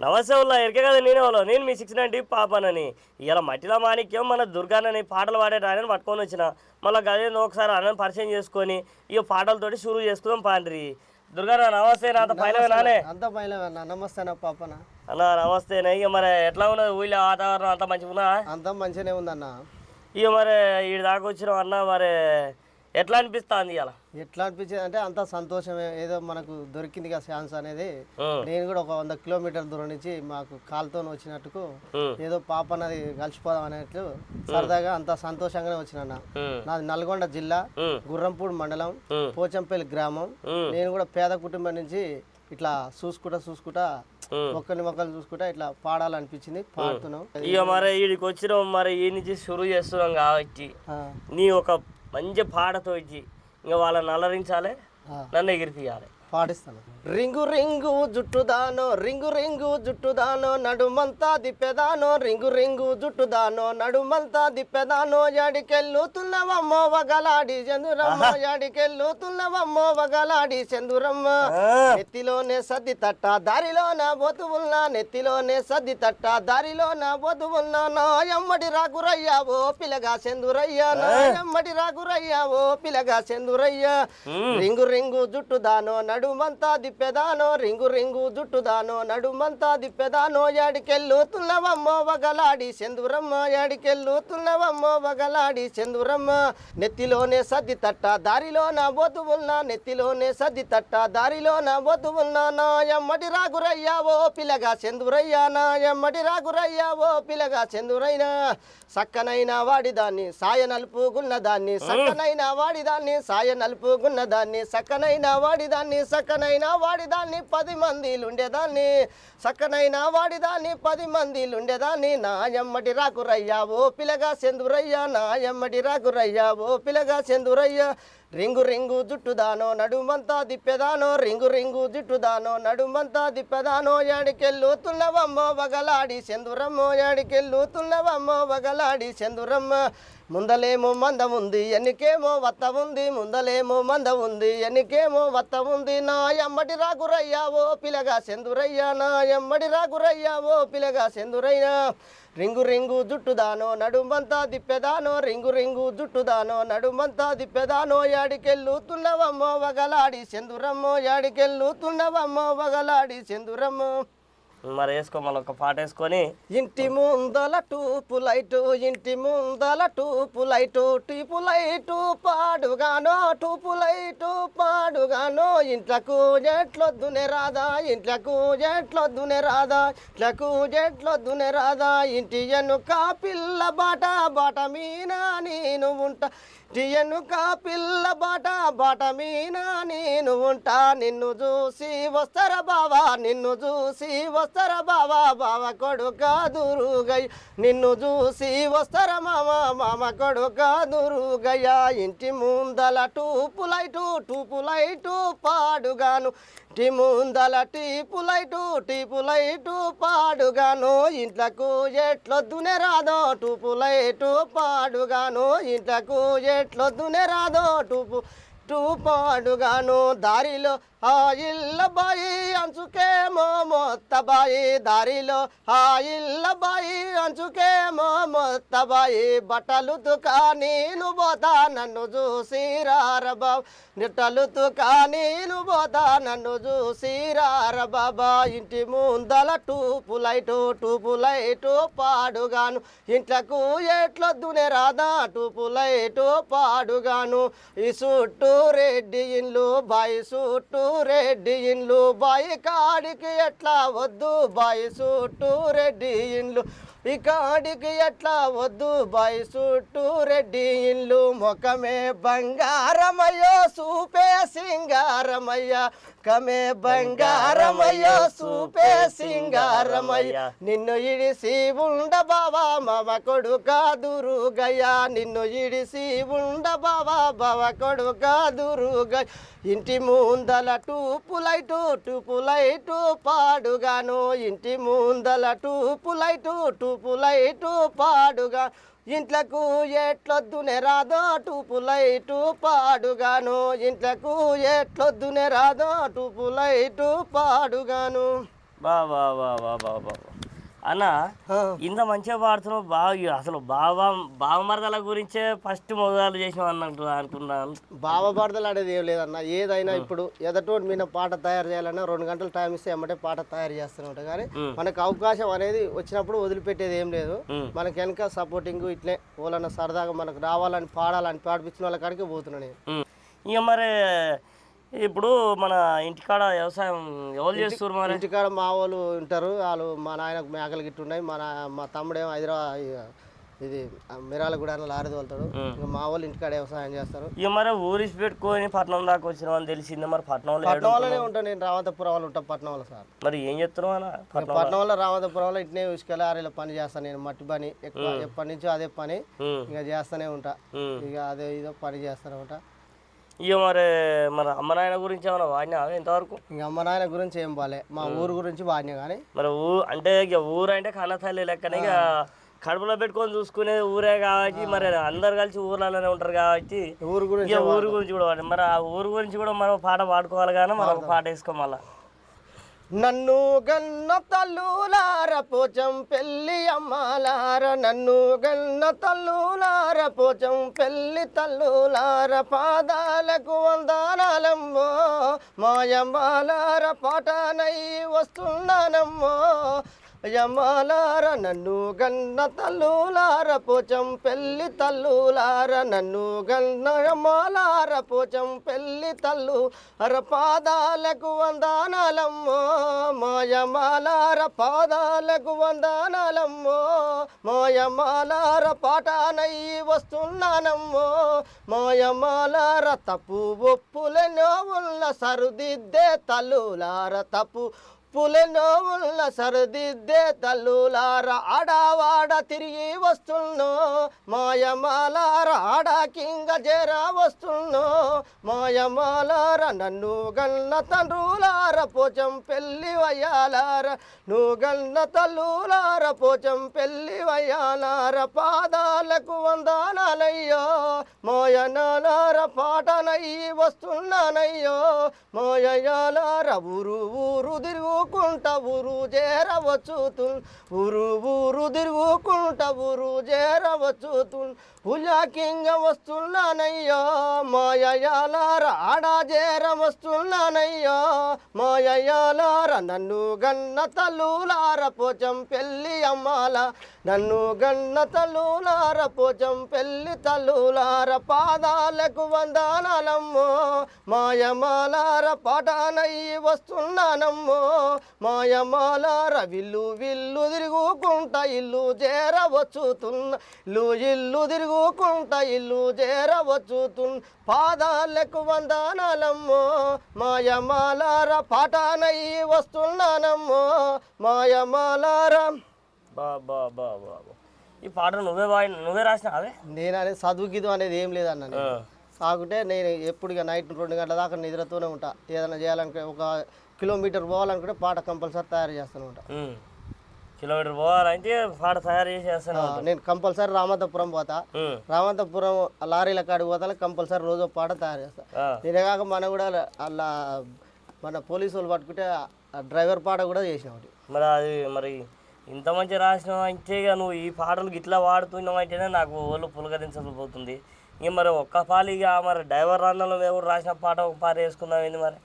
నమస్తే ఉల్లా ఎరికే కదా నేనే వాళ్ళు నేను మీ 690 పాపనని ఇలా మట్టిలో మాణిక్యం మన దుర్గానని పాటలు పాడేట ఆయన పట్టుకొని వచ్చిన మళ్ళీ గదేందో ఒకసారి అన్నని పరిచయం చేసుకొని ఇక పాటలతోటి షురూ చేసుకుందాం పాండ్రి దుర్గానా నమస్తే నా అంత పైన నానే అంత పైన నమస్తే పాపన అన్న నమస్తేనే ఇక మరి ఎట్లా ఉన్నది ఊళ్ళో వాతావరణం అంతా మంచిగా ఉన్నా అంతా మంచిగానే ఉందన్న ఇక మరి ఈ దాకా వచ్చినాం అన్న మరి ఎట్లా అనిపిస్తుంది ఇలా ఎట్లా అనిపించేది అంటే అంత సంతోషమే ఏదో మనకు దొరికింది కదా ఛాన్స్ అనేది నేను కూడా ఒక 100 కిలోమీటర్ల దూరం నుంచి మాకు కాలుతో వచ్చినట్టుకు ఏదో పాప అన్నది కలిసిపోదాం అనేట్లు సరదాగా అంత సంతోషంగానే వచ్చిన నాది నల్గొండ జిల్లా గుర్రంపూడి మండలం పోచంపల్లి గ్రామం నేను కూడా పేద కుటుంబం నుంచి ఇట్లా చూసుకుంటా మొక్కలు చూసుకుంటా ఇట్లా పాడాలనిపించింది పాడుతున్నాం ఇక మరి వీడికి వచ్చినాం మరి ఈ నుంచి షురూ చేస్తున్నాం కాబట్టి నీ ఒక మంచి పాటతో ఇచ్చి ఇంకా వాళ్ళని అలరించాలి నన్ను ఎగిరిపియాలి పాటిస్తాను రింగు రింగు జుట్టుదానో రింగు రింగు జుట్టుదానో నడుమంతా దిప్పెదానో రింగు రింగు జుట్టుదానో నడుమంతా దిప్పెదానో యాడికెళ్ళుతున్నవమ్మో వగలాడి చందురమ్మ యాడికెళ్ళుతున్నవమ్మో వగలాడి చందురమ్మ నెత్తిలోనే సద్ది తట్ట దారిలోన బొతువుల్నా నెత్తిలోనే సద్ది తట్ట దారిలోన బొతువుల్నా నా ఎమ్మడి రాకురయ్యా ఓ పిల్లగా చందురయ్యా నా ఎమ్మడి రాకురయ్యా ఓ పిల్లగా చందురయ్యా రింగు రింగు జుట్టుదానో నడుమంతా దిప్పెదానో రింగు రింగు జుట్టుదానో నడుమంతా దిప్పెదానో యాడికెళ్ళుతున్నవమ్మో వగలాడి చందురమ్మ యాడికెళ్ళుతున్నవమ్మో వగలాడి చందురమ్మ నెత్తిలోనే సద్ది తట్ట దారిలోన బొతువుల్నా నెత్తిలోనే సద్ది తట్ట దారిలోన బొతువుల్నా నా ఎమ్మటి రాగురయ్యా ఓ పిల్లగా చందురయ్యా నా ఎమ్మటి రాగురయ్యా ఓ పిల్లగా చందురైనా సక్కనైన వాడిదాన్ని సాయ నలుపుగున్న దాన్ని సక్కనైన వాడిదాన్ని సాయ నలుపుగున్న దాన్ని సక్కనైన వాడిదాన్ని సక్కనైన వాడిదాన్ని 10 మందిలుండేదాన్ని సక్కనైన వాడిదాన్ని 10 మందిలుండేదాన్ని నా ఎమ్మటి రాకురయ్యా ఓ పిల్లగా చందురయ్యా నా ఎమ్మటి రాకురయ్యా ఓ పిల్లగా చందురయ్యా రింగు రింగు జుట్టుదానో నడుమంతా దిప్పెదానో రింగు రింగు జుట్టుదానో నడుమంతా దిప్పెదానో యాడికెళ్ళుతున్నవమ్మో వగలాడి చందురమ్మో యాడికెళ్ళుతున్నవమ్మో వగలాడి చందురమ్మ ముందలేమో మంద ఉంది ఎన్నికేమో వత్త ఉంది ముందలేమో మంద ఉంది ఎన్నికేమో వత్త ఉంది నా ఎమ్మటి రాకురయ్యా ఓ పిల్లగా చందురయ్యా నా ఎమ్మటి రాకురయ్యా ఓ పిల్లగా చందురయ్యా రింగు రింగు జుట్టుదానో నడుమంతా దిప్పెదానో రింగు రింగు జుట్టుదానో నడుమంతా దిప్పెదానో యాడికెళ్ళుతున్నవమ్మో వగలాడి చందురమ్మో యాడికెళ్ళుతున్నవమ్మో వగలాడి చందురమ్మో మరి వేసుకో మళ్ళీ ఒక పాట వేసుకొని ఇంటి ముందల టూపు లైటు ఇంటి ముందల టూపు లైటు టీపు లైటు పాడుగానో టూపు లైటు పాడుగానో ఇంట్లకు జెట్లొద్దునే రాదా ఇంట్లకు జెట్లొద్దునే రాదా ఇంట్లకు జెట్లొద్దునే రాదా ఇంటి ఎనుక పిల్ల బాట మీనా నేను ఉంటా ఎనుక పిల్ల బాట మీనా నేను ఉంటా నిన్ను చూసి వస్తారా బావా నిన్ను చూసి వస్తారా బావ కొడుక దురుగయ్య నిన్ను చూసి వస్తారా మామ కొడుక దురుగయ్య ఇంటి ముందల టూపు లైటు పాడుగాను ఇంటి ముందల టీపు లైటు పాడుగాను ఇంట్లకు ఎట్లొద్దునే రాదో టూపు లైటు పాడుగాను ఇంట్లకు ఎట్లొద్దునే రాదో టూ పాడుగాను దారిలో ఆ ఇళ్ళ బాయి అంచుకేమో మొత్తబాయి దారిలో ఆ ఇళ్ళ బాయి అంచుకేమో మొత్తబాయి బట్టలు తుకా నేను పోతా నన్ను చూసి రారబాబు నిట్టలు తుకా నేను పోతా నన్ను చూసి రారబాబా ఇంటి ముందల టూపు లైటు పాడుగాను ఇంట్లకు ఎట్లొద్దునే రాదా టూపు లైటు పాడుగాను ఈ చుట్టూ రెడ్డి ఇండ్లు బాయి చుట్టూ రెడ్డి ఇండ్లు బాయి కాడికి ఎట్లా వద్దు బాయి చుట్టూ రెడ్డి ఇండ్లు ఈ కాడికి ఎట్లా వద్దు బాయి చుట్టూ రెడ్డి ఇండ్లు ముఖమే బంగారమయ్యో సూపే సింగారమయ్య కమే బంగారమయ్యో సూపే సింగారమయ్య నిన్ను ఇడిసి ఉండ బావా మామ కొడుక దురుగయ్య నిన్ను ఇడిసి ఉండ బావా బావ కొడుక దురుగయ్య ఇంటి ముందల టూపు లైటు పాడుగాను ఇంటి ముందల టూపు లైటు పాడుగా ఇంట్లకు ఎట్లొద్దునే రాదో టూపు లైటు పాడుగాను ఇంట్లకు ఎట్లొద్దునే రాదో టూపు లైటు పాడుగాను బా బా బా బా బా బా అన్న ఇంత మంచిగా పాడుతున్నావు బాగా అసలు బావమరదల గురించే ఫస్ట్ మొదలు చేసినావు అన్నట్టు అనుకున్నాను. భావభారతలు అనేది ఏం లేదన్న. ఏదైనా ఇప్పుడు ఎదటోటి మీద పాట తయారు చేయాలన్నా 2 గంటలు టైం ఇస్తే ఎమ్మటే పాట తయారు చేస్తూనే ఉంటాం. కానీ మనకు అవకాశం అనేది వచ్చినప్పుడు వదిలిపెట్టేది ఏం లేదు. మనకి వెనక సపోర్టింగ్ ఇట్లే వాళ్ళన్న సరదాగా మనకు రావాలని పాడాలని పాడిపించిన వాళ్ళ కాడికి పోతున్నాను నేను. ఇక మరి ఇప్పుడు మన ఇంటికాడ వ్యవసాయం ఎవరు చేస్తారు మరి? ఇంటికాడ మా వాళ్ళు ఉంటారు. వాళ్ళు మా నాయనకు మేకలు గిట్టు ఉన్నాయి. మా తమ్ముడేమో హైదరాబాద్ ఇది మిరాలగూడ లారీ తోలుతాడు. ఇంకా మా వాళ్ళు ఇంటికాడ వ్యవసాయం చేస్తారు. ఇక మరి ఊరిసి పెట్టుకొని పట్నం దాకా వచ్చినావు అని తెలిసింది. మరి పట్నంలోనే ఉంటాను నేను. రామంతపురం వాళ్ళు ఉంటాను పట్నంలో సార్. మరి ఏం చెప్తున్నావు? పట్నంలో రామంతపురంలో ఇట్నే ఉసుకెళ్ళి ఆరేళ్ళ పని చేస్తాను నేను. మట్టి పని ఎక్కువ ఎప్పటి నుంచో అదే పని ఇక చేస్తూనే ఉంటా. ఇక అదే ఇదో పని చేస్తూనే ఉంటా. ఇక మరి మన అమ్మ నాయన గురించి ఏమైనా వాడినా ఎంతవరకు? ఇంక అమ్మ నాయన గురించి ఏం బాలే. మా ఊరు గురించి వాడినా. కానీ మరి అంటే ఇక ఊరు అంటే కన్నతల్లి లెక్కనే ఇక కడుపులో పెట్టుకొని చూసుకునే ఊరే కాబట్టి మరి అందరు కలిసి ఊర్లలోనే ఉంటారు కాబట్టి ఊరు గురించి కూడా వాడి. మరి ఆ ఊరు గురించి కూడా మనం పాట పాడుకోవాలి కానీ మనం పాట వేసుకోమల్లా. నన్ను గన్న తల్లులార పోచం పెళ్ళి అమ్మాలార, నన్ను గన్న తల్లులార పోచం పెళ్ళి తల్లులార, పాదాలకు వందనాలమ్మో మాయమ్మాలార, పాటనై వస్తున్నానమ్మో యమ్మాలార. నన్ను గన్న తల్లులార పోచం పెళ్ళి తల్లులార, నన్ను గన్న యమ్మాలార పోచం పెళ్ళి తల్లు అర, పాదాలకు వందనాలమ్మో మాయమ్మాలార, పాదాలకు వందనాలమ్మో మాయమ్మాలార, పాటనై వస్తున్నానమ్మో మాయమ్మాలార. తప్పు ఒప్పులెన్నో ఉన్న సరుదిద్దే తల్లులార, తప్పు పులెనో ఉన్న సరదిద్దే తల్లులార, ఆడవాడ తిరిగి వస్తున్నో మాయమాలార, ఆడాకింగ జరా వస్తున్నో మాయమాలార. నన్ను గన్న తండ్రులార పోచం పెళ్ళి వయ్యాలార, నువ్వు గన్న తల్లులార పోచం పెళ్ళి వయ్యాలార, పాదాలకు వందనాలయ్యో మోయనాలార, పాటనయ్యి వస్తున్నానయ్యో మోయయాలార. ఊరు ఊరు తిరుగుకుంట ఊరు చేరవచ్చు, ఊరు తిరుగుకుంట ఊరు చేరవచ్చు, ఉల్లాకింగ వస్తున్నానయ్యో మాయయాలార, ఆడా చేర వస్తున్నానయ్యో మాయయాలార. నన్ను గన్న తల్లులార పోచం పెళ్ళి అమ్మాల, నన్ను గన్న తల్లులార పోచం పెళ్ళి తల్లులార, పాదాలకు వందనాలమ్మో మాయమాలార, పాటనయ్యి వస్తున్నానమ్మో మాయమాలార. విల్లు విల్లు తిరుగుకుంట ఇల్లు చేరవచ్చుతున్న, ఇల్లు తిరుగుకుంట ఇల్లు చేరవచ్చుతున్, పాదాలకు వందనాలమ్మో మాయమాలార, పాటనయ్యి వస్తున్నానమ్మో మాయమాలార. బాబా బాబా ఈ పాట నువ్వే రాసిన అదే? నేను అనేది చదువు గీతం అనేది ఏం లేదన్న. కాకుంటే నేను ఎప్పుడు ఇక నైట్ 2 గంటల దాకా నిద్రతోనే ఉంటా. ఏదైనా చేయాలనుకుంటే 1 కిలోమీటర్ పోవాలనుకుంటే పాట కంపల్సరీ తయారు చేస్తూనే ఉంటా. కిలోమీటర్ పోవాలంటే పాట తయారు చేసేస్తాను నేను. కంపల్సరీ రామంతపురం పోతా. రామంతపురం లారీల కాడికి పోతా, కంపల్సరీ రోజు పాట తయారు చేస్తా. నేనే కాక మన కూడా అలా మన పోలీసు వాళ్ళు పట్టుకుంటే డ్రైవర్ పాట కూడా చేసిన ఒకటి. మరి అది మరి ఇంత మంచి రాసినావు అంటే నువ్వు ఈ పాటలు గిట్లా వాడుతున్నావు అంటేనే నాకు ఒళ్ళు పులకరించకపోతుంది. ఇంక మరి ఒక్క పాలిగా మరి డ్రైవర్ రంగంలో ఎవరు రాసిన పాట ఒక పాట వేసుకుందాం ఏంది మరి?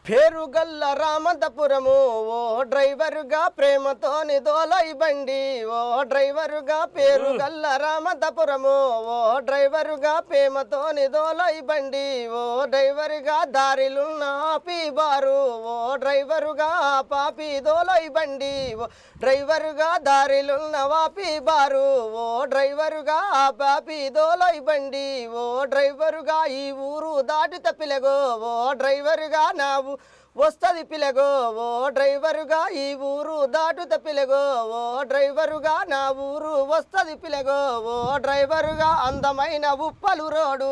పేరు గల్ల రామంతపురము ఓ డ్రైవరుగా ప్రేమతోని దోలై బండి, ఓ డ్రైవరుగా పేరు గల్ల రామంతపురము ఓ డ్రైవరుగా ప్రేమతోని దోలై బండి, ఓ డ్రైవరుగా దారిలున్న ఆపి బారు, ఓ డ్రైవరుగా పాపి దోలై బండి, ఓ డ్రైవరుగా దారిలున్న వాపి బారు, ఓ డ్రైవరుగా పాపి దోలై బండి, ఓ డ్రైవరుగా ఈ ఊరు దాటి తప్పిలగో, ఓ డ్రైవరుగా నావు వస్తది పిలగో, ఓ డ్రైవరుగా ఈ ఊరు దాటుత పిలగో, ఓ డ్రైవరుగా నా ఊరు వస్తది పిలగో, ఓ డ్రైవరుగా అందమైన ఉప్పలు రోడు,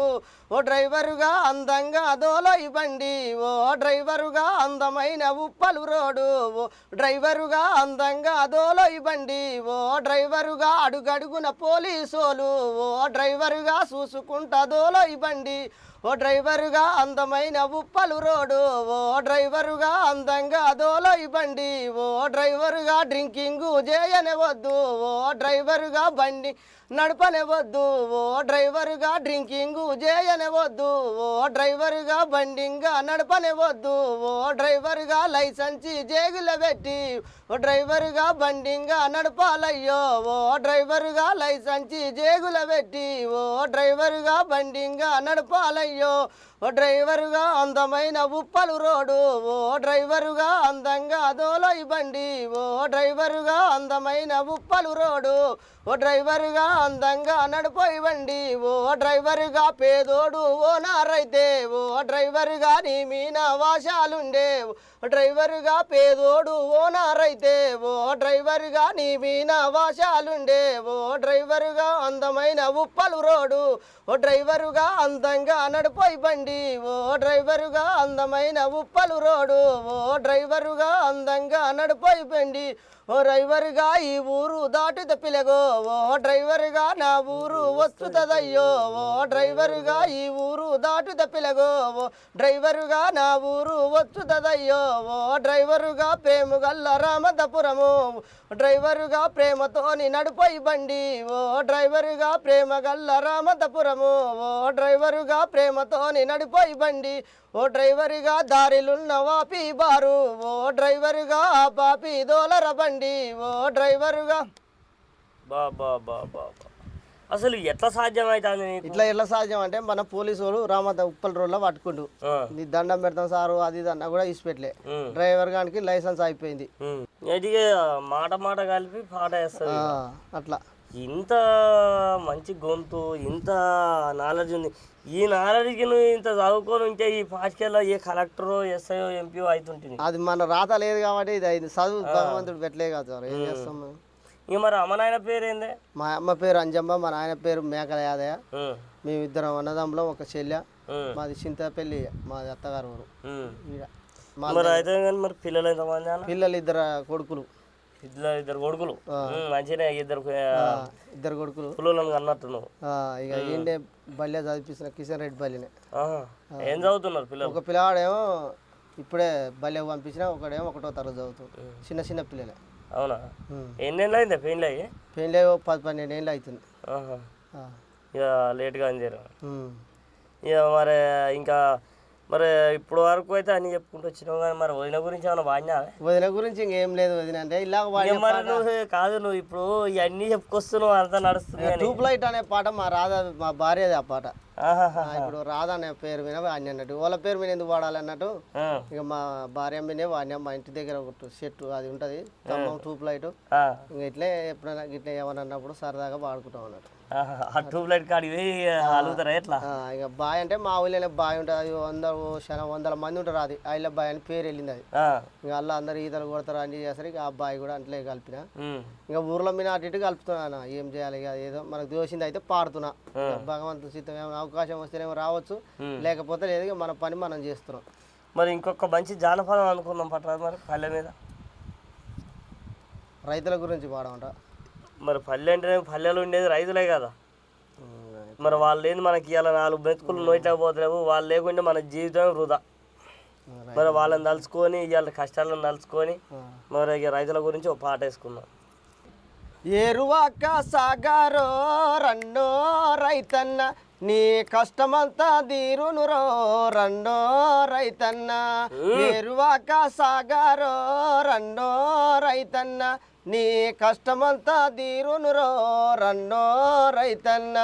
ఓ డ్రైవరుగా అందంగా దోలై బండి, ఓ డ్రైవరుగా అందమైన ఉప్పలు రోడు, ఓ డ్రైవరుగా అందంగా దోలై బండి, ఓ డ్రైవరుగా అడుగడుగున పోలీసోలు, ఓ డ్రైవరుగా చూసుకుంటా దోలై బండి, ఓ డ్రైవరుగా అందమైన ఉప్పలు రోడ్డు ఓ డ్రైవరుగా అందంగా దోలై బండి ఓ డ్రైవరుగా డ్రింకింగ్ చేయనివద్దు ఓ డ్రైవరుగా బండి నడపనివద్దు ఓ డ్రైవరుగా డ్రింకింగ్ చేయనివద్దు ఓ డ్రైవరుగా బండింగా నడపనివద్దు ఓ డ్రైవరుగా లైసెన్స్ జేగుల పెట్టి ఓ డ్రైవరుగా బండింగా నడపాలయ్యో ఓ డ్రైవరుగా లైసెన్స్ జేగుల పెట్టి ఓ డ్రైవరుగా బండింగా నడపాలయ్యో ఓ డ్రైవరుగా అందమైన ఉప్పలు రోడ్డు ఓ డ్రైవరుగా అందంగా దోలై బండి ఓ డ్రైవరుగా అందమైన ఉప్పలు రోడ్డు ఓ డ్రైవరుగా అందంగా నడిపోయి బండి ఓ డ్రైవరుగా పేదోడు ఓ నారైతే ఓ డ్రైవరుగా నీ మీన వాశాలుండే ఓ డ్రైవరుగా పేదోడు ఓ నారైతే ఓ డ్రైవరుగా నీ మీన వాశాలుండే ఓ డ్రైవరుగా అందమైన ఉప్పలు రోడ్డు ఓ డ్రైవరుగా అందంగా నడిపోయి బండి ఓ డ్రైవరుగా అందమైన ఉప్పలు రోడ్డు ఓ డ్రైవరుగా అందంగా నడిపోయి బండి ఓ డ్రైవరుగా ఈ ఊరు దాటిద పిలగో ఓ డ్రైవరుగా నా ఊరు వస్తుందయ్యో ఓ డ్రైవరుగా ఈ ఊరు దాటిద పిలగో ఓ డ్రైవరుగా నా ఊరు వస్తుందయ్యో ఓ డ్రైవరుగా ప్రేమగల్ల రామదపురము డ్రైవరుగా ప్రేమతోని నడిపోయి బండి ఓ డ్రైవరుగా ప్రేమగల్ల రామదపురము ఓ డ్రైవరుగా ప్రేమతోని నడిపోయి బండి ఓ డ్రైవరుగా దారిలున్న వాపి బారు ఓ డ్రైవరుగా ఆ పాపి దోలర బండి ఓ డ్రైవరుగా బా బా బా బా బా. అసలు ఎట్లా సాధ్యమవుతుంది నీకు ఇట్లా ఎలా సాధ్యం అంటే మన పోలీసు వాళ్ళు రామద ఉప్పల్ రోడ్లో పట్టుకుండు ఆ, నీ దండం పెడతాం సారు అది ఇది అన్నా కూడా ఇసిపెట్టలే ఉమ్, డ్రైవర్ గానికి లైసెన్స్ అయిపోయింది ఉమ్. ఎదిగే మాట మాట కలిపి పాట వేస్తుంది అట్లా ఇంత మంచి గొంతు ఇంత నాలెడ్జ్ ఉంది ఈ నాలెడ్జ్కి నువ్వు ఇంత చదువుకొని ఉంటే ఈ పాటికెళ్ళ ఏ కలెక్టరో ఎస్ఐఓ ఎంపీఓ అవుతుంటుంది అది మన రాత లేదు కాబట్టి ఇది అయింది చదువు భగవంతుడు పెట్టలే కదా సార్ ఏం చేస్తాం మనం? ఇక మరి అమ్మ నాయన పేరు ఏందే మా అమ్మ పేరు అంజమ్మ మా నాయన పేరు మేకల యాదయ్య ఉమ్, మేమిద్దరం అన్నదమ్ములో ఒక చెల్లె ఉమ్, మాది చింతపల్లి మాది అత్తగారు ఊరు ఉమ్. ఈడ మరి అయితే కానీ మరి పిల్లలు ఎంతమంది అన్న పిల్లలు ఇద్దరు కొడుకులు ఇద్దరు కొడుకులు మంచిగానే ఇద్దరు ఇద్దరు కొడుకులు పుల్లలను అన్నట్టు నువ్వు ఇక ఏంటే బల్లె చదివిస్తున్న కిషన్ రెడ్డి బల్లినే ఆహా. ఏం చదువుతున్నారు పిల్లలు ఒక పిల్లవాడేమో ఇప్పుడే బల్లె పంపించిన ఒకడేమో ఒకటో తరగతి చదువుతుంది చిన్న చిన్న పిల్లలే అవునా ఎన్నేళ్ళు అయిందా పెళ్ళి అయ్యి పెళ్ళి 10-12 ఏళ్ళు అవుతుంది ఆహా. ఆ. ఇక లేట్గా అంజారు ఉమ్. ఇక మరి ఇంకా మరి ఇప్పుడు వరకు అయితే అన్ని చెప్పుకుంటూ వచ్చినావు కానీ మరి వదిన గురించి ఏమైనా వాడినా వదిన గురించి ఇంకేం లేదు వదిన అంటే ఇలా మరి నువ్వు కాదు నువ్వు ఇప్పుడు ఇవన్నీ చెప్పుకొస్తున్నావు అంతా నడుస్తుంది అని ట్యూబ్ లైట్ అనే పాట మా రాధ మా భార్యది ఆ పాట ఆహాహా. ఇప్పుడు రాధ అనే పేరు మీద వాడిని అన్నట్టు వాళ్ళ పేరు మీద ఎందుకు వాడాలి అన్నట్టు ఆ, ఇక మా భార్య మీదే వాడినా మా ఇంటి దగ్గర ఒక చెట్టు అది ఉంటుంది స్తంభం ట్యూబ్ లైట్ ఆ, ఇంకా ఇట్లే ఎప్పుడైనా ఇట్లా ఏమన్నా అన్నప్పుడు సరదాగా వాడుకుంటాం అన్నట్టు ఆహా. ఆ ట్యూబ్ లైట్ కాడికి పోయి అలుగుతారా ఎట్లా ఇక బాయ్ అంటే మా ఊళ్ళోనే బాయ్ ఉంటుంది అది 100 మంది ఉంటారు అది ఐల బాయ్ అని పేరు వెళ్ళింది అది ఆ, ఇంకా అలా అందరు ఈతలు కొడతారు అన్ని చేస్తారు ఇక ఆ బాయ్ కూడా అంటలే కలిపిన ఉమ్, ఇంకా ఊర్లో మీద అటు ఇటు కలుపుతున్నా ఏం చేయాలి ఇక ఏదో మనకు దోషింది అయితే పాడుతున్నా భగవంతుడు చిత్తం ఏమైనా అవకాశం వస్తేనేమో రావచ్చు లేకపోతే లేదు ఇక మన పని మనం చేస్తున్నాం మరి ఇంకొక మంచి జానపదం అనుకుందాం పట్టరాదు మరి పల్లె మీద రైతుల గురించి పాడమంట మరి పల్లె అంటే పల్లెలు ఉండేది రైతులే కదా మరి వాళ్ళు లేని మనకి ఇలా 4 మెతుకులు నోట్లోకి పోతలేవు వాళ్ళు లేకుంటే మన జీవితం వృధా మరి వాళ్ళని తలుచుకొని ఇవాళ కష్టాలను తలుచుకొని మరి ఇక రైతుల గురించి ఒక పాట వేసుకుందాం ఏరువాక సాగారో రన్నో రైతన్న నీ కష్టమంతా తీరునురో రన్నో రైతన్న ఏరువాక సాగారో రన్నో రైతన్న నీ కష్టమంతా తీరునురో రన్నో రైతన్న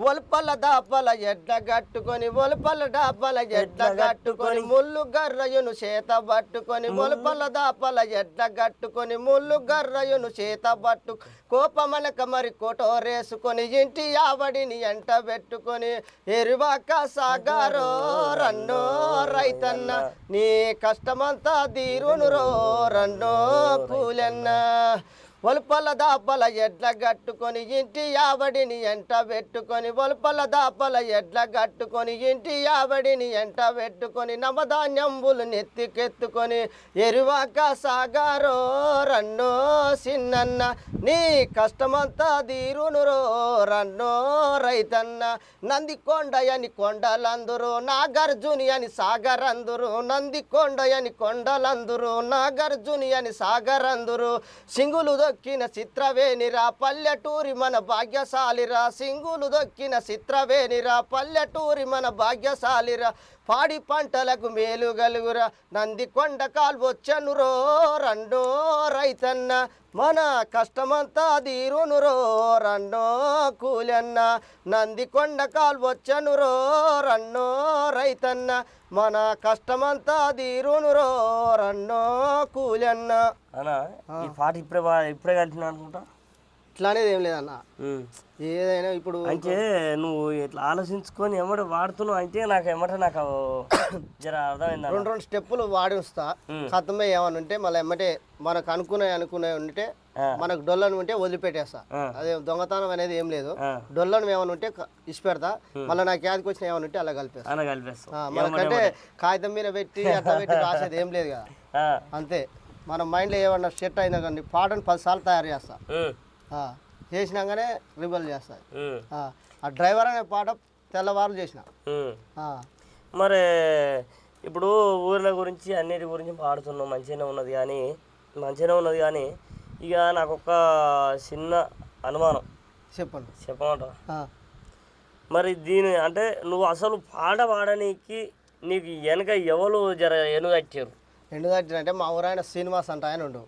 ఒల్పల దాపల ఎడ్ల గట్టుకొని ఒల్పల దాపల ఎడ్ల గట్టుకొని ముళ్ళు గర్రయును చేత పట్టుకొని ఒల్పల దాపల ఎడ్ల గట్టుకొని ముళ్ళు గర్రయును చేత పట్టు కోపమనక మరి కోటోరేసుకొని ఇంటి ఆవడిని ఎంట పెట్టుకొని ఎరువాక సాగారో రన్నో రైతన్న నీ కష్టమంతా తీరునురో రన్నో కూలన్న ఒలుపల దాపల ఎడ్ల గట్టుకొని ఇంటి యావడిని ఎంట పెట్టుకొని ఒలుపల దాపల ఎడ్ల గట్టుకొని ఇంటి యావడిని ఎంట పెట్టుకొని నవధాన్యంబులు నెత్తికెత్తుకొని ఎరువాక సాగారో రన్నో సిన్నన్న నీ కష్టమంతా తీరునురో రన్నో రైతన్న నందికొండయని కొండలందురు నాగార్జుని అని సాగరందురు నందికొండయని కొండలందురు నాగార్జుని అని సాగరందురు సింగులు దొక్కిన చిత్రవేనిరా పల్లెటూరి మన భాగ్యశాలిరా సింగులు దొక్కిన చిత్రవేనిరా పల్లెటూరి మన భాగ్యశాలిరా పాడి పంటలకు మేలు గలుగురా నందికొండ కాల్వొచ్చనురో రండో రైతన్న మన కష్టమంతా తీరునురో రన్నో కూలన్న నందికొండ కాల్వొచ్చనురో రన్నో రైతన్న మన కష్టమంతా తీరునురో రన్నో కూలన్న అన్నా ఈ పాట ఇప్పుడే కలిసిన అనుకుంటా ఇట్లా అనేది ఏం లేదన్న ఏదైనా ఇప్పుడు అంటే నువ్వు ఇట్లా ఆలోచించుకొని ఎమ్మట వాడుతున్నావు అంటే నాకు జర అర్థమైంది రెండు స్టెప్పులు వాడి వస్తా కథమే ఏమని ఉంటే మళ్ళీ ఎమ్మటే మనకు అనుకునే ఉంటే మనకు డొల్లను ఉంటే వదిలిపెట్టేస్తా అదే దొంగతనం అనేది ఏం లేదు డొల్లను ఏమైనా ఉంటే ఇసి పెడతా మళ్ళీ నాకు యాదకి వచ్చిన ఏమైనా ఉంటే అలా కలిపేస్తా మనకంటే కాగితం మీద పెట్టి అట్లా పెట్టి రాసేది ఏం లేదు కదా అంతే మన మైండ్లో ఏమన్నా సెట్ అయినా కానీ పాటను 10 సార్లు తయారు చేస్తా చేసినాకనే రిబల్ చేస్తా ఆ డ్రైవర్ అనే పాట తెల్లవారు చేసిన మరి ఇప్పుడు ఊర్ల గురించి అన్నిటి గురించి పాడుతున్నాం మంచిగానే ఉన్నది కానీ ఇక నాకు ఒక చిన్న అనుమానం చెప్పమంట మరి దీని అంటే నువ్వు అసలు పాడనీకి నీకు వెనక ఎవరు జర ఎనుగట్టారు ఎండుగట్టిన అంటే మా ఊరాయన శ్రీనివాస్ అంట ఆయన ఉండు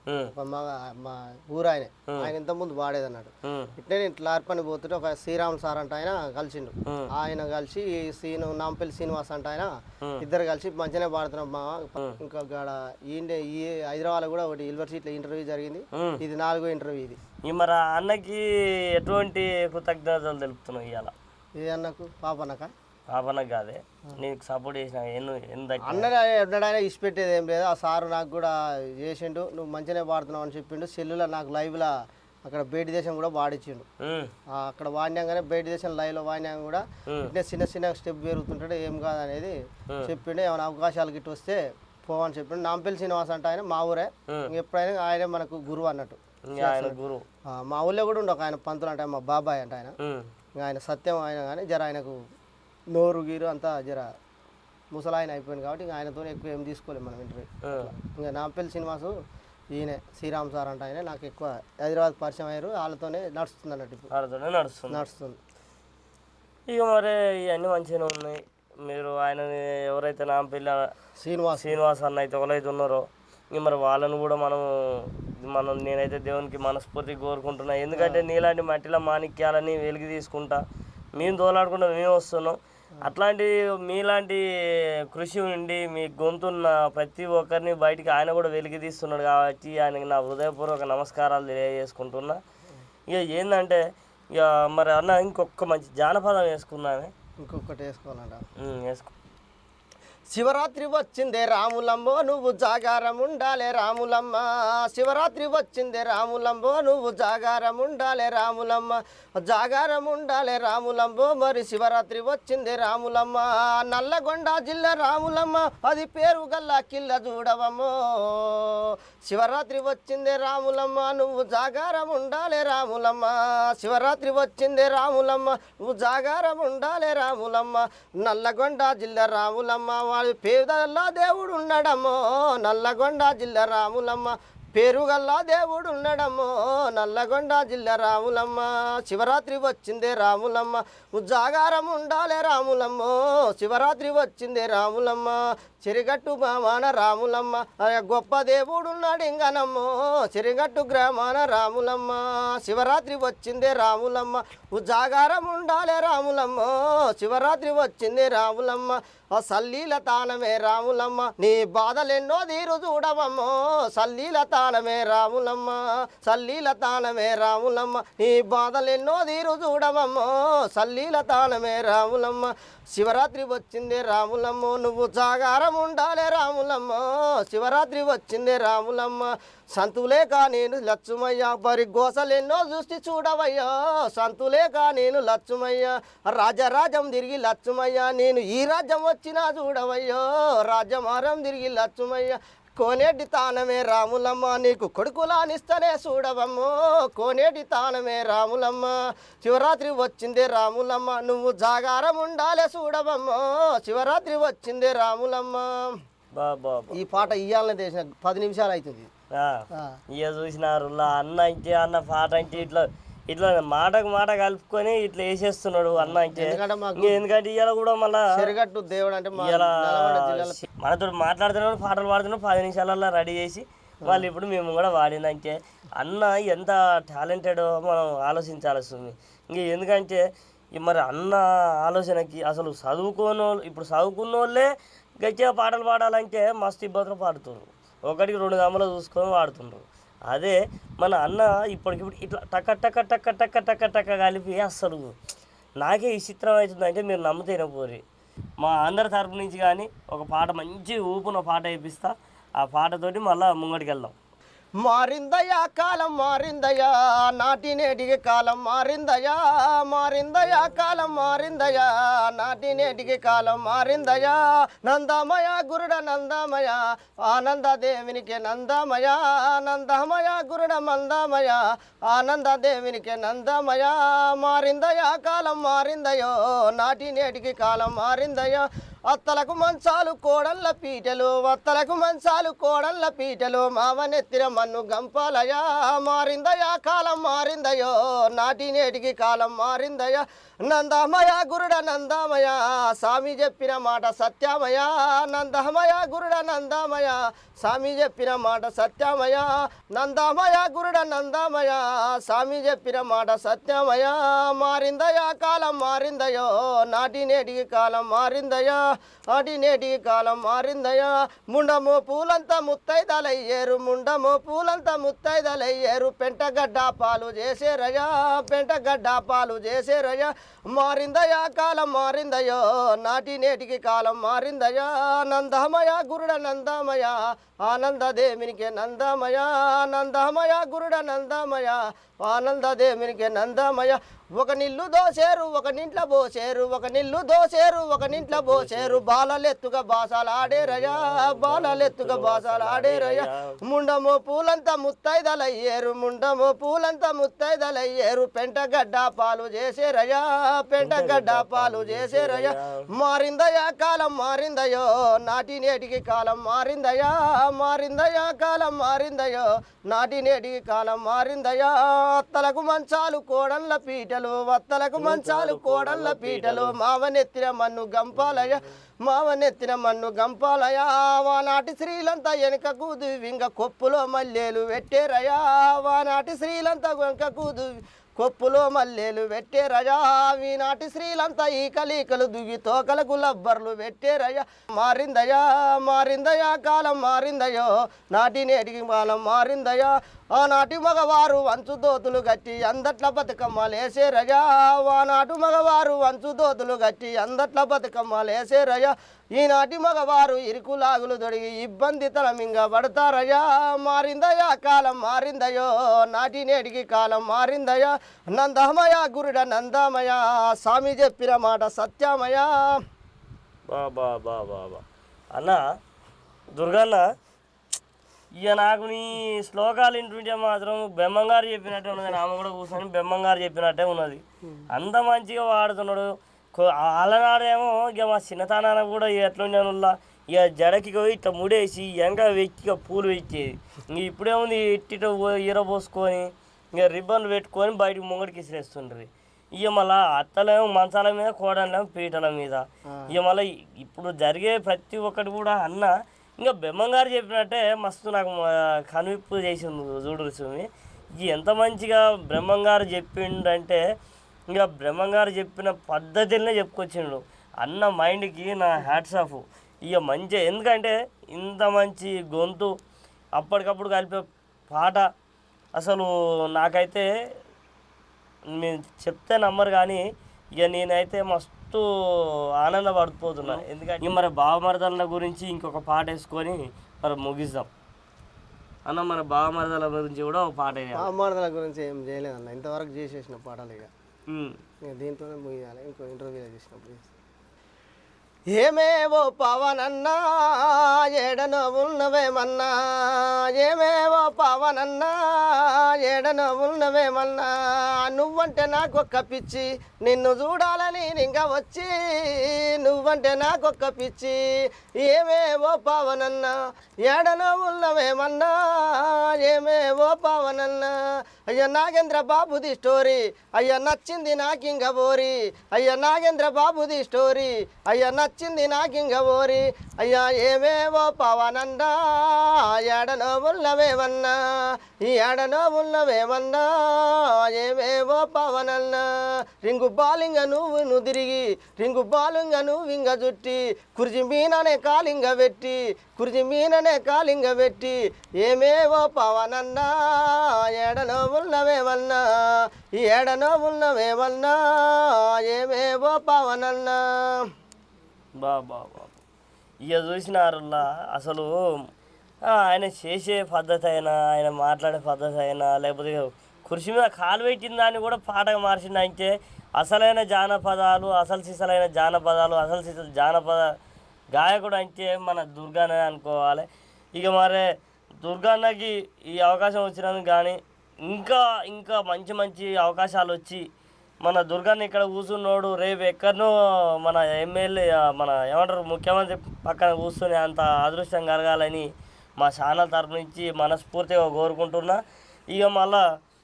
మా ఊరాయన ఆయన ఇంత ముందు వాడేది అన్నాడు ఇట్లే నేను ఇట్లా పని పోతుంటే ఒక శ్రీరామ్ సార్ అంటే ఆయన కలిసిండు ఆయన కలిసి నాంపల్లి శ్రీనివాస్ అంటే ఆయన ఇద్దరు కలిసి మంచిగానే పాడుతున్నాం మా ఇంకా ఈ హైదరాబాద్ కూడా ఒకటి యూనివర్సిటీలో ఇంటర్వ్యూ జరిగింది ఇది 4వ ఇంటర్వ్యూ ఇది మరి అన్నకి ఎటువంటి కృతజ్ఞతలు తెలుపుతున్నావు ఇవాళ ఏ అన్నకు పాపనకు కాదే నీకు సపోర్ట్ చేసిన అన్నడైనా ఇచ్చిపెట్టేది ఏం లేదు ఆ సారు నాకు కూడా చేసిండు నువ్వు మంచిగానే పాడుతున్నావు అని చెప్పిండు సెల్లులో నాకు లైవ్లో అక్కడ బయట దేశం కూడా వాడిచ్చిండు అక్కడ వాడినాగానే బయట దేశం లైవ్లో వాడినాక కూడా ఇట్లా చిన్న స్టెప్ పెరుగుతుంటాడు ఏం కాదనేది చెప్పిండు ఏమైనా అవకాశాలు గిట్టు వస్తే పోవని చెప్పిండు నాంపల్లి శ్రీనివాస్ అంటే ఆయన మా ఊరే ఎప్పుడైనా ఆయనే మనకు గురువు అన్నట్టు మా ఊళ్ళో కూడా ఉండు ఒక ఆయన పంతులు అంటే మా బాబాయ్ అంటే ఆయన సత్యం ఆయన కానీ జర ఆయనకు నోరు గీరు అంతా జర ముసలాయన అయిపోయింది కాబట్టి ఇంకా ఆయనతో ఎక్కువ ఏం తీసుకోలేము మనం ఇంటర్వ్యూ ఇంకా నాంపల్లి శ్రీనివాసు ఈయన శ్రీరామ్ సార్ అంటే ఆయన నాకు ఎక్కువ హైదరాబాద్ పరిచయం అయ్యారు వాళ్ళతోనే నడుస్తుంది అన్నట్టు ఇప్పుడు నడుస్తుంది ఇక మరి ఇవన్నీ మంచిగానే ఉన్నాయి మీరు ఆయన ఎవరైతే నాంపల్లి శ్రీనివాస్ అన్న అయితే ఎవరైతే ఉన్నారో ఇంక మరి వాళ్ళను కూడా మనం నేనైతే దేవునికి మనస్ఫూర్తిగా కోరుకుంటున్నా ఎందుకంటే నీలాంటి మట్టిలో మాణిక్యాలని వెలికి తీసుకుంటా మేము తోలాడుకుంటా మేము వస్తున్నాం అట్లాంటి మీలాంటి కృషి ఉండి మీ గొంతున్న ప్రతి ఒక్కరిని బయటికి ఆయన కూడా వెలికి తీస్తున్నాడు కాబట్టి ఆయనకి నా హృదయపూర్వక నమస్కారాలు తెలియజేసుకుంటున్నా ఇక ఏంటంటే ఇక మరి అన్న ఇంకొక మంచి జానపదం వేసుకున్నానే ఇంకొకటి వేసుకోవాలంట వేసుకో శివరాత్రి వచ్చిందే రాములమ్మో నువ్వు జాగారం ఉండాలే రాములమ్మ శివరాత్రి వచ్చిందే రాములమ్మో నువ్వు జాగారం ఉండాలే రాములమ్మ జాగారం ఉండాలే రాములమ్మో మరి శివరాత్రి వచ్చిందే రాములమ్మ నల్లగొండ జిల్లా రాములమ్మ అది పేరు గల్లా కిల్ల చూడవమ్మో శివరాత్రి వచ్చిందే రాములమ్మ నువ్వు జాగారం ఉండాలే రాములమ్మ శివరాత్రి వచ్చిందే రాములమ్మ నువ్వు జాగారం ఉండాలే రాములమ్మ నల్లగొండ జిల్లా రాములమ్మ వాడి పేదల్లా దేవుడు ఉన్నాడమ్మో నల్లగొండ జిల్లా రాములమ్మ పేరుగల్లా దేవుడు ఉన్నాడమ్మో నల్లగొండ జిల్లా రాములమ్మ శివరాత్రి వచ్చిందే రాములమ్మ జాగారం ఉండాలే రాములమ్మో శివరాత్రి వచ్చిందే రాములమ్మ చెరిగట్టు గ్రామాన రాములమ్మ గొప్ప దేవుడు ఉన్నాడు ఇంగనమ్మో చెరిగట్టు గ్రామాన రాములమ్మ శివరాత్రి వచ్చిందే రాములమ్మ జాగారం ఉండాలే రాములమ్మో శివరాత్రి వచ్చిందే రాములమ్మ సల్లీల తానమే రాములమ్మ నీ బాధలెన్నో తీరు చూడవమ్మో సల్లీల తానమే రాములమ్మ సల్లీల తానమే రాములమ్మ నీ బాధలెన్నో తీరు చూడవమ్మో సల్లీల తానమే రాములమ్మ శివరాత్రి వచ్చింది రాములమ్మ నువ్వు జాగారం ఉండాలే రాములమ్మ శివరాత్రి వచ్చింది రాములమ్మ సంతులేక నేను లచ్చుమయ్య పరి గోసలెన్నో చూసి చూడవయ్యా సంతులేక నేను లచ్చుమయ్య రాజరాజం తిరిగి లచ్చుమయ్య నేను ఈ రాజ్యం వచ్చినా చూడవయ్యో రాజ్యమారం తిరిగి లచ్చుమయ్య కోనేటి తానమే రాములమ్మ నీకు కొడుకులానిస్తనే చూడవమ్మో కోనేటి తానమే రాములమ్మ శివరాత్రి వచ్చింది రాములమ్మ నువ్వు జాగారం ఉండాలే చూడవమ్మో శివరాత్రి వచ్చింది రాములమ్మ. బాబా ఈ పాట ఇయ్యాలనే దేశం 10 నిమిషాలు అవుతుంది. ఇక చూసినారు అన్న అంటే అన్న పాట అంటే ఇట్లా ఇట్లా మాటకు మాట కలుపుకొని ఇట్లా వేసేస్తున్నాడు అన్న అంటే ఎందుకంటే ఇవాళ కూడా మళ్ళా చెరగట్టు దేవుడు అంటే మనతో మాట్లాడుతున్నాడు పాటలు పాడుతున్నాడు 10 నిమిషాలలో రెడీ చేసి వాళ్ళు ఇప్పుడు మేము కూడా వాడినంటే అన్న ఎంత టాలెంటెడ్ మనం ఆలోచించాల్సి వస్తుంది. ఇంక ఎందుకంటే మరి అన్న ఆలోచనకి అసలు ఇప్పుడు చదువుకున్న వాళ్ళే గట్టిగా పాటలు పాడాలంటే మస్తు ఇబ్బందులు పాడుతున్నారు. 1-2 గమ్మలు చూసుకొని వాడుతుండ్రు. అదే మన అన్న ఇప్పటికిప్పుడు ఇట్లా టక్క టక్క టక్క టక్క టక్క టక్క కలిపి అసలు నాకే విచిత్రం అవుతుందంటే మీరు నమ్ముతేనే పోరి మా అందరి తరపు నుంచి కానీ ఒక పాట మంచి ఊపున పాట వేపిస్తా ఆ పాటతోటి మళ్ళీ ముంగడికి వెళ్దాం. మారిందయా కాలం మారిందయా నాటి నేటికి కాలం మారిందయా మారిందయా కాలం మారిందయా నాటి నేటికి కాలం మారిందయా నందమయ గురుడ నందమయ ఆనంద దేవునికి నందమయ నందమయ గురుడ మందమయ ఆనంద దేవునికి నందమయ మారిందయా కాలం మారిందయో నాటి నేటికి కాలం మారిందయో అత్తలకు మంచాలు కోడళ్ళ పీటలు అత్తలకు మంచాలు కోడళ్ళ పీటలు మావనెత్తిన మన్ను గంపాలయా మారిందయా కాలం మారిందయో నాటి నేటికి కాలం మారిందయా నందమయ గురుడ నందమయ స్వామి చెప్పిన మాట సత్యమయ నందమయ గురుడ నందమయ స్వామి చెప్పిన మాట సత్యమయ నందమయ గురుడ నందమయ స్వామి చెప్పిన మాట సత్యమయ మారిందయా కాలం మారిందయో నాటి నేటికి కాలం మారిందయా నాటి నేటికి కాలం మారిందయా ముండమో పూలంతా ముత్తైదలయ్యేరు ముండమో పూలంతా ముత్తైదలయ్యేరు పెంటగడ్డ పాలు చేసేరయ్యా పెంటగడ్డ పాలు చేసేరయ్యా మారిందయా కాలం మారిందయో నాటి నేటికి కాలం మారిందయా నందమయ గురుడ నందమయ ఆనంద దేవునికి నందమయ నందమయ గురుడ నందమయ ఆనంద దేవునికి నందమయ ఒక నిల్లు దోసేరు ఒక నింట్ల పోసేరు ఒక నిల్లు దోసేరు ఒక నింట్ల పోసేరు బాలలెత్తుగా బాసాలు ఆడేరయ్యా బాలలెత్తుగా బాసాలు ఆడేరయ్యా ముండమో పూలంతా ముత్తైదలయ్యేరు ముండమో పూలంతా ముత్తైదలయ్యేరు పెంటగడ్డ పాలు చేసేరయ్యా పెంటగడ్డ పాలు చేసేరయ్యా మారిందయా కాలం మారిందయో నాటి నేటికి కాలం మారిందయా మారిందయా కాలం మారిందయో నాటి నేటికి కాలం మారిందయా అత్తలకు మంచాలు కోడళ్ళ పీటలు వత్తలకు మంచాలు కోడళ్ళ పీటలు మావనెత్తిన మన్ను గంపాలయ మావనెత్తిన మన్ను గంపాలయ వానాటి శ్రీలంతా వెనక కూదు వింగ కొప్పులో మల్లెలు పెట్టేరయా వానాటి శ్రీలంతా వెనక కూదు కొప్పులో మల్లెలు పెట్టేరయా ఈనాటి శ్రీలంతా ఈ కలీకలు దుగి తోకలకు లబ్బర్లు పెట్టేరయ్యా మారిందయా మారిందయా కాలం మారిందయో నాటి నేటికి కాలం మారిందయా ఆనాటి మగవారు వంచు దోతులు కట్టి అందట్ల బతుకమ్మలేసేరయ్యా ఆనాటి మగవారు వంచు దోతులు కట్టి అందట్ల బతుకమ్మలేసేరయ్యా ఈనాటి మగవారు ఇరుకులాగులు దొడిగి ఇబ్బంది తలమింగ పడతారయ్యా మారిందయా కాలం మారిందయో నాటి నేటికి కాలం మారిందయా నందమయ గురుడ నందమయ స్వామి చెప్పిన మాట సత్యమయ. బాబా బాబా అన్న దుర్గన్న ఇక నాకు నీ శ్లోకాలు వింటుంటే మాత్రం బెమ్మంగారు చెప్పినట్టే ఉన్నది. ఆమె కూడా కూర్చొని బెమ్మంగారు చెప్పినట్టే ఉన్నది. అంత మంచిగా వాడుతున్నాడు. అలనాడేమో ఇక మా చిన్నతనాన కూడా ఎట్లుండేనుల్లా ఇక జడకి ఇట్లా ముడేసి ఎంక వెక్కి పూలు వెక్కేది. ఇంక ఇప్పుడేముంది ఇట్టిట ఈరబోసుకొని ఇక రిబ్బన్లు పెట్టుకొని బయటకు ముంగడికి ఇసిరేస్తుండ్రి. ఇక మళ్ళీ అత్తలేమో మంచాల మీద కోడలేమో పీటల మీద. ఇక మళ్ళీ ఇప్పుడు జరిగే ప్రతి ఒక్కటి కూడా అన్న ఇంకా బెమ్మంగారు చెప్పినట్టే మస్తు నాకు కనువిప్పు చేసింది చూడు స్వామి. ఇది ఎంత మంచిగా బ్రహ్మంగారు చెప్పిండంటే ఇంకా బ్రహ్మంగారు చెప్పిన పద్ధతినే చెప్పుకొచ్చిండు. అన్న మైండ్కి నా హ్యాట్స్ ఆఫ్. ఇక మంచిగా ఎందుకంటే ఇంత మంచి గొంతు అప్పటికప్పుడు కలిపే పాట అసలు నాకైతే మీరు చెప్తే నమ్మరు కానీ ఇక నేనైతే మస్తు మస్తు ఆనందపడిపోతున్నా. ఎందుకంటే మరి బావమరదల గురించి ఇంకొక పాట వేసుకొని మరి ముగిద్దాం అన్న. మన బావమరదల గురించి కూడా ఒక పాట వేయాలి. బావమరదల గురించి ఏం చేయలేదన్న, ఇంతవరకు చేసేసిన పాటలు ఇక దీంతోనే ముగియాలి. ఇంకో ఇంటర్వ్యూలో చేసినప్పుడు ఏమేవో పవనన్నా ఏడనో ఉన్నవేమన్నా, ఏమేవో పవనన్నా ఏడనో ఉన్నవేమన్నా, నువ్వంటే నాకొక్క పిచ్చి నిన్ను చూడాలని ఇంకా వచ్చి, నువ్వంటే నాకొక్క పిచ్చి ఏమేవో పవనన్నా ఏడనో ఉన్నవేమన్నా, ఏమేవో పవనన్నా. అయ్యా నాగేంద్ర బాబుది స్టోరీ అయ్యా నచ్చింది నాకింక ఓరి, అయ్యా నాగేంద్ర బాబుది స్టోరీ అయ్యా నచ్చింది నాకింక ఓరి, అయ్యా ఏమేవో పవనన్నా ఏడనో ఉన్నవేమన్నా, ఈ ఏడనో ఉన్నవేమన్నా ఏమేవో పవనన్నా. రింగు బాలింగ నువ్వు తిరిగి రింగు బాలుంగ నువ్వు ఇంగ జుట్టి, కుర్జి మీననే కాలింగ పెట్టి కుర్జి మీననే కాలింగ పెట్టి, ఏమేవో పవనన్నా ఏడనో ఉన్నవేమన్నా, ఈ ఏడనో ఉన్నవేమన్నా ఏమేవో పవనన్నా. బాబా ఇక చూసినారులా అసలు ఆయన చేసే పద్ధతి అయినా ఆయన మాట్లాడే పద్ధతి అయినా లేకపోతే కుర్చీ మీద కాలు పెట్టిన దాన్ని కూడా పాటగా మార్చిందంటే అసలైన జానపదాలు అసలు సిసలైన జానపదాలు అసలు సిసలు జానపద గాయకుడు అంటే మన దుర్గానే అనుకోవాలి. ఇక మరి దుర్గాన్నకి ఈ అవకాశం వచ్చినందుకు కానీ ఇంకా ఇంకా మంచి మంచి అవకాశాలు వచ్చి మన దుర్గాన్ని ఇక్కడ కూర్చున్నోడు రేపు ఎక్కడనో మన ఎమ్మెల్యే మన ఏమంటారు ముఖ్యమంత్రి పక్కన కూర్చొని అంత అదృష్టం కలగాలని మా ఛానల్ తరపు నుంచి మనస్ఫూర్తిగా కోరుకుంటున్నా. ఇక మళ్ళా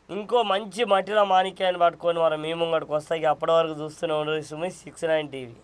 ఇంకో మంచి మట్టిలో మాణిక్యాన్ని పట్టుకొని మరి మీ ముంగడికి వస్తాయి. అప్పటి వరకు చూస్తూనే ఉండదు సుమి 69 టీవీ.